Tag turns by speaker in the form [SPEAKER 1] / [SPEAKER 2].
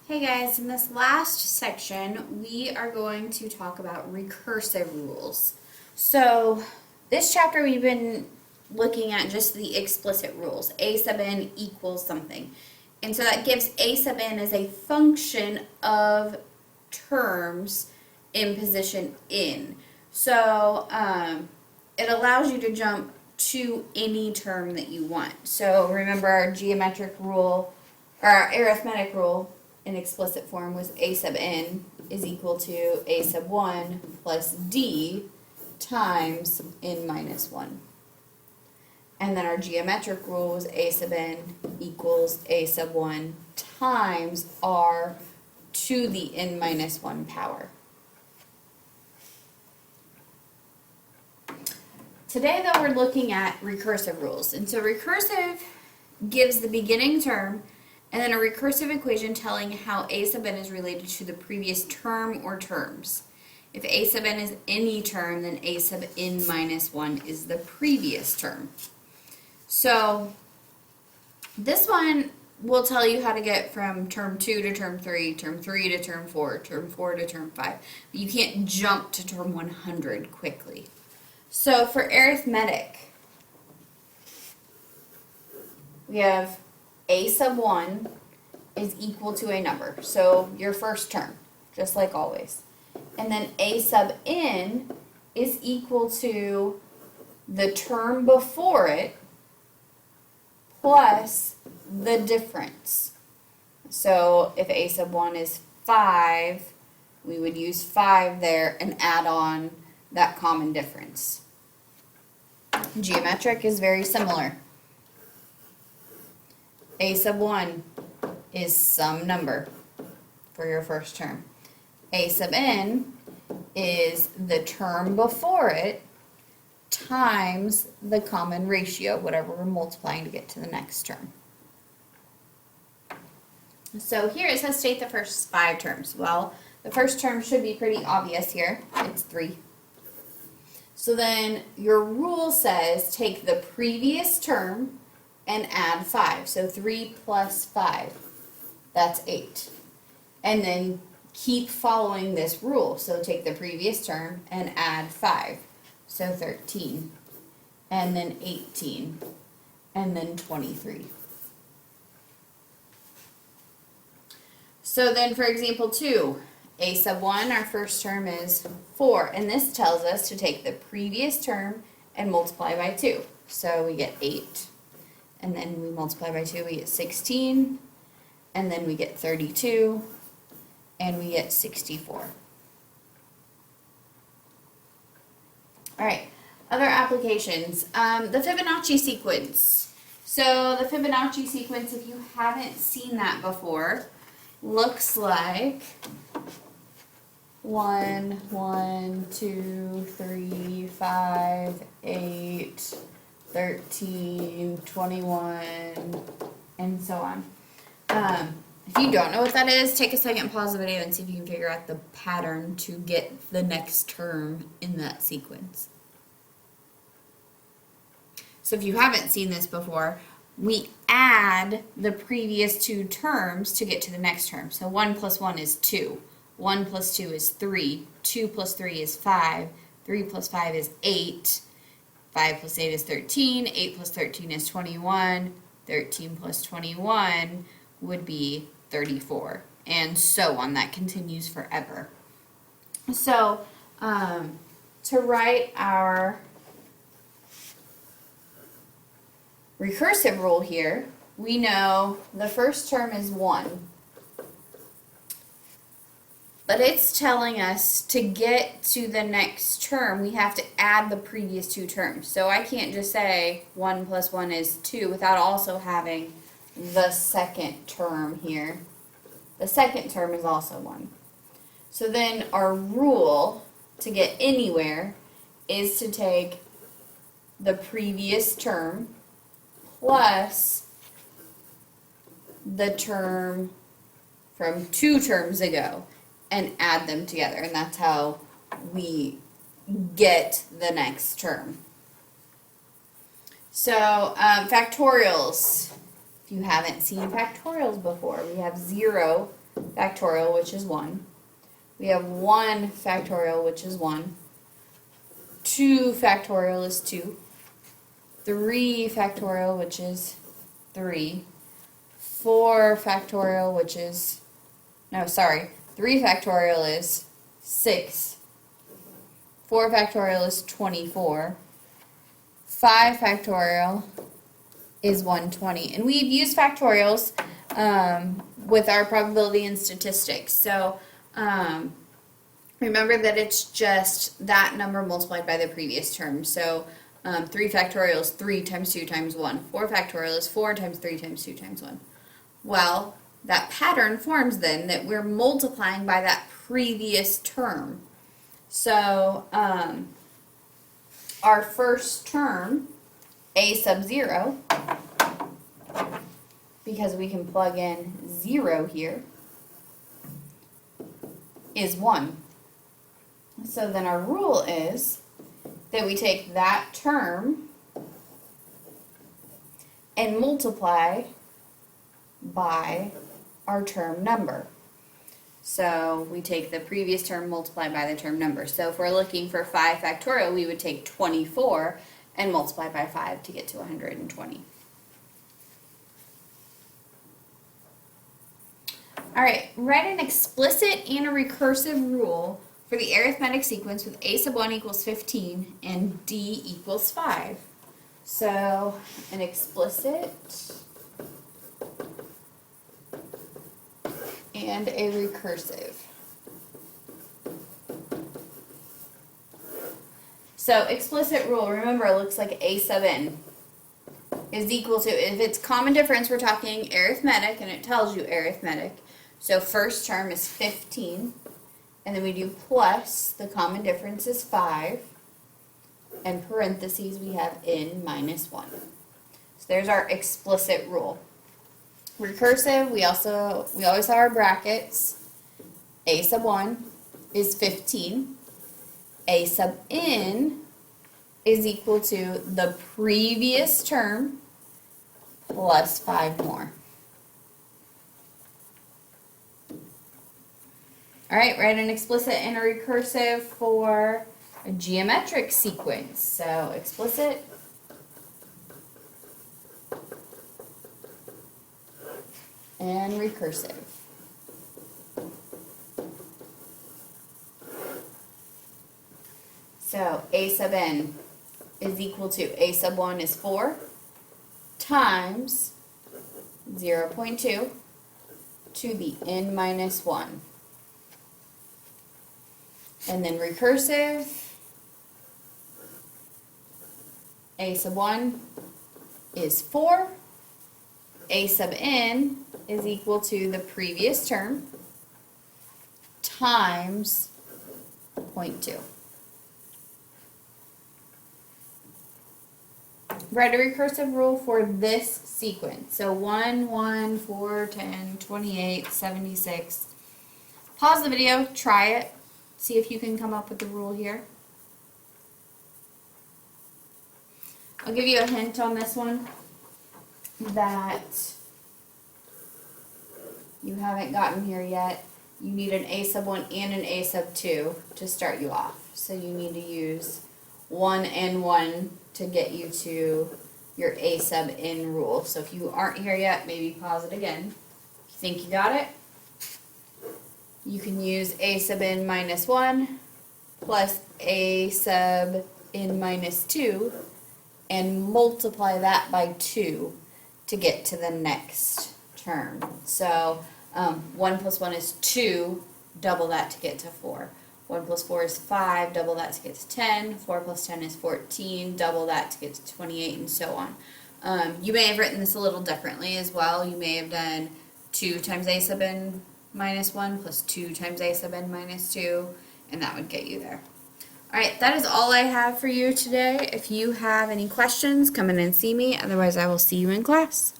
[SPEAKER 1] Hey guys, in this last section, we are going to talk about recursive rules. So, this chapter we've been looking at just the explicit rules. A sub n equals something. And so that gives A sub n as a function of terms in position n. So, it allows you to jump to any term that you want. So, remember our geometric rule, or our arithmetic rule, in explicit form was a sub n is equal to a sub 1 plus d times n minus 1. And then our geometric rule was a sub n equals a sub 1 times r to the n minus 1 power. Today, though, we're looking at recursive rules. And so recursive gives the beginning term and then a recursive equation telling how a sub n is related to the previous term or terms. If a sub n is any term, then a sub n minus 1 is the previous term. So this one will tell you how to get from term 2 to term 3 to term 4 to term 5. But you can't jump to term 100 quickly. So for arithmetic, we have a sub 1 is equal to a number. So your first term, just like always. And then a sub n is equal to the term before it plus the difference. So if a sub 1 is 5, we would use 5 there and add on that common difference. Geometric is very similar. A sub 1 is some number for your first term. A sub n is the term before it times the common ratio, whatever we're multiplying to get to the next term. So here it says state the first 5 terms. Well, the first term should be pretty obvious here. It's 3. So then your rule says take the previous term and add 5. So 3 plus 5, that's 8. And then keep following this rule. So take the previous term and add 5. So 13. And then 18. And then 23. So then for example 2, a sub 1, our first term is 4. And this tells us to take the previous term and multiply by 2. So we get 8. And then we multiply by 2, we get 16, and then we get 32, and we get 64. All right, other applications. The Fibonacci sequence. So the Fibonacci sequence, if you haven't seen that before, looks like 1, 1, 2, 3, 5, 8, 13, 21, and so on. If you don't know what that is, take a second, pause the video, and see if you can figure out the pattern to get the next term in that sequence. So if you haven't seen this before, we add the previous 2 terms to get to the next term. So 1 plus 1 is 2. 1 plus 2 is 3. 2 plus 3 is 5. 3 plus 5 is 8. 5 plus 8 is 13, 8 plus 13 is 21, 13 plus 21 would be 34, and so on. That continues forever. So, to write our recursive rule here, we know the first term is 1. But it's telling us to get to the next term, we have to add the previous 2 terms. So I can't just say 1 plus 1 is 2 without also having the second term here. The second term is also 1. So then our rule to get anywhere is to take the previous term plus the term from 2 terms ago and add them together, and that's how we get the next term. So factorials, if you haven't seen factorials before, we have 0 factorial, which is 1. We have 1 factorial, which is 1. 2 factorial is 2. 3 factorial, which is 3. 4 factorial, which is, 3 factorial is 6. 4 factorial is 24. 5 factorial is 120. And we've used factorials with our probability and statistics. So remember that it's just that number multiplied by the previous term. So 3 factorial is 3 times 2 times 1. 4 factorial is 4 times 3 times 2 times 1. Well, that pattern forms then that we're multiplying by that previous term. So our first term, a sub 0, because we can plug in 0 here, is 1. So then our rule is that we take that term and multiply by our term number. So we take the previous term multiplied by the term number. So if we're looking for 5 factorial, we would take 24 and multiply by 5 to get to 120. All right, write an explicit and a recursive rule for the arithmetic sequence with a sub 1 equals 15 and d equals 5. So an explicit and a recursive. So explicit rule, remember, it looks like a sub n is equal to, if it's common difference, we're talking arithmetic, and it tells you arithmetic. So first term is 15, and then we do plus, the common difference is 5, and parentheses we have n minus 1. So there's our explicit rule. Recursive, we always have our brackets. A sub 1 is 15. A sub n is equal to the previous term plus 5 more. All right, write an explicit and a recursive for a geometric sequence. So explicit and recursive. So a sub n is equal to a sub 1 is 4 times 0.2 to the n minus 1. And then recursive, a sub 1 is 4. A sub n is equal to the previous term times 0.2. Write a recursive rule for this sequence. So 1, 1, 4, 10, 28, 76. Pause the video, try it, see if you can come up with the rule here. I'll give you a hint on this one that you haven't gotten here yet. You need an a sub 1 and an a sub 2 to start you off. So you need to use 1 and 1 to get you to your a sub n rule. So if you aren't here yet, maybe pause it again. If you think you got it, you can use a sub n minus 1 plus a sub n minus 2 and multiply that by 2 to get to the next term. So 1 plus 1 is 2, double that to get to 4. 1 plus 4 is 5, double that to get to 10. 4 plus 10 is 14, double that to get to 28, and so on. You may have written this a little differently as well. You may have done 2 times a sub n minus 1 plus 2 times a sub n minus 2, and that would get you there. Alright, that is all I have for you today. If you have any questions, come in and see me. Otherwise, I will see you in class.